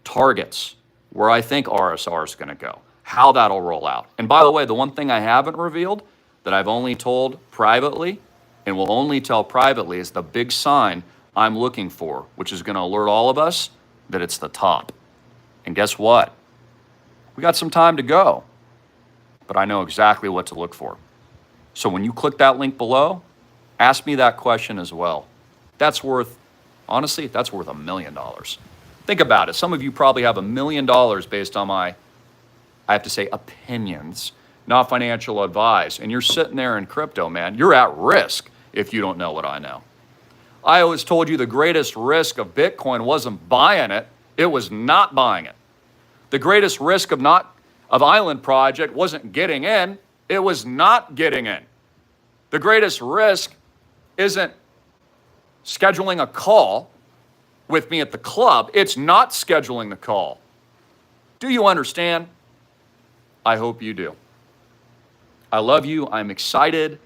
targets, where I think RSR is going to go, how that'll roll out. And by the way, the one thing I haven't revealed that I've only told privately and will only tell privately is the big sign I'm looking for, which is going to alert all of us that it's the top. And guess what? We got some time to go, but I know exactly what to look for. So when you click that link below, ask me that question as well. That's worth, honestly, that's worth $1 million. Think about it. Some of you probably have $1 million based on my, I have to say, opinions, not financial advice. And you're sitting there in crypto, man. You're at risk if you don't know what I know. I always told you the greatest risk of Bitcoin wasn't buying it. It was not buying it. The greatest risk of Island Project wasn't getting in. It was not getting in. The greatest risk isn't scheduling a call with me at the club. It's not scheduling the call. Do you understand? I hope you do. I love you. I'm excited.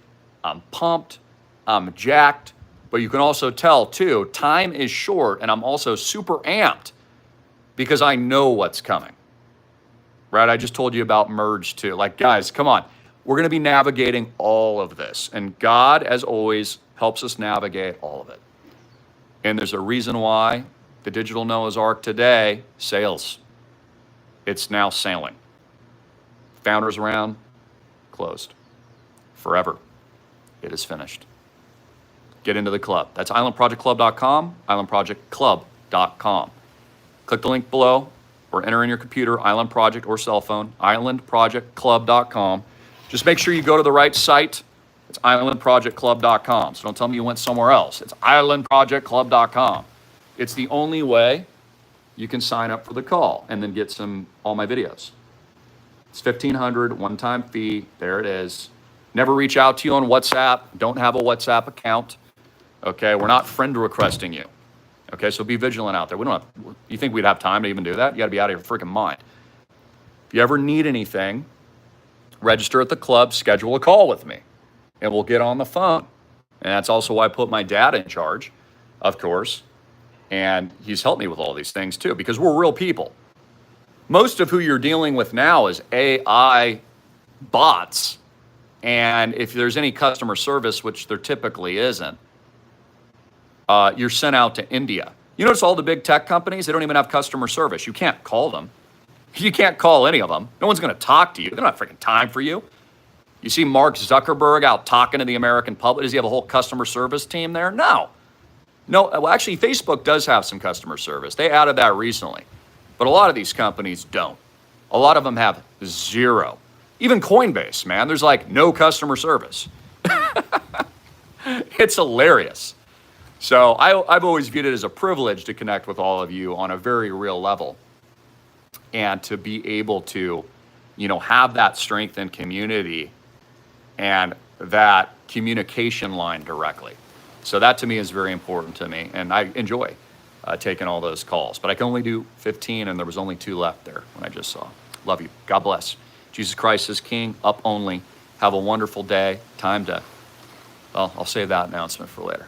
I'm pumped. I'm jacked. But you can also tell, too, time is short, and I'm also super amped because I know what's coming. Right? I just told you about Merge, too. Like, guys, come on. We're going to be navigating all of this. And God, as always, helps us navigate all of it. And there's a reason why the digital Noah's Ark today sails. It's now sailing. Founders round, closed. Forever. It is finished. Get into the club. That's islandprojectclub.com, islandprojectclub.com. Click the link below or enter in your computer, Island Project or cell phone, islandprojectclub.com. Just make sure you go to the right site. It's islandprojectclub.com. So don't tell me you went somewhere else. It's islandprojectclub.com. It's the only way you can sign up for the call and then get all my videos. It's $1,500, one-time fee. There it is. Never reach out to you on WhatsApp. Don't have a WhatsApp account. Okay, we're not friend requesting you. Okay, so be vigilant out there. You think we'd have time to even do that? You got to be out of your freaking mind. If you ever need anything, register at the club, schedule a call with me, and we'll get on the phone. And that's also why I put my dad in charge, of course. And he's helped me with all these things too, because we're real people. Most of who you're dealing with now is AI bots. And if there's any customer service, which there typically isn't, you're sent out to India. You notice all the big tech companies, they don't even have customer service. You can't call them. You can't call any of them. No one's going to talk to you. They don't have freaking time for you. You see Mark Zuckerberg out talking to the American public. Does he have a whole customer service team there? No. Well, actually, Facebook does have some customer service. They added that recently. But a lot of these companies don't. A lot of them have zero. Even Coinbase, man, there's like no customer service. It's hilarious. So I've always viewed it as a privilege to connect with all of you on a very real level. And to be able to, have that strength in community and that communication line directly. So that to me is very important to me. And I enjoy taking all those calls. But I can only do 15, and there was only 2 left there when I just saw. Love you. God bless. Jesus Christ is King. Up only. Have a wonderful day. Time to, I'll save that announcement for later.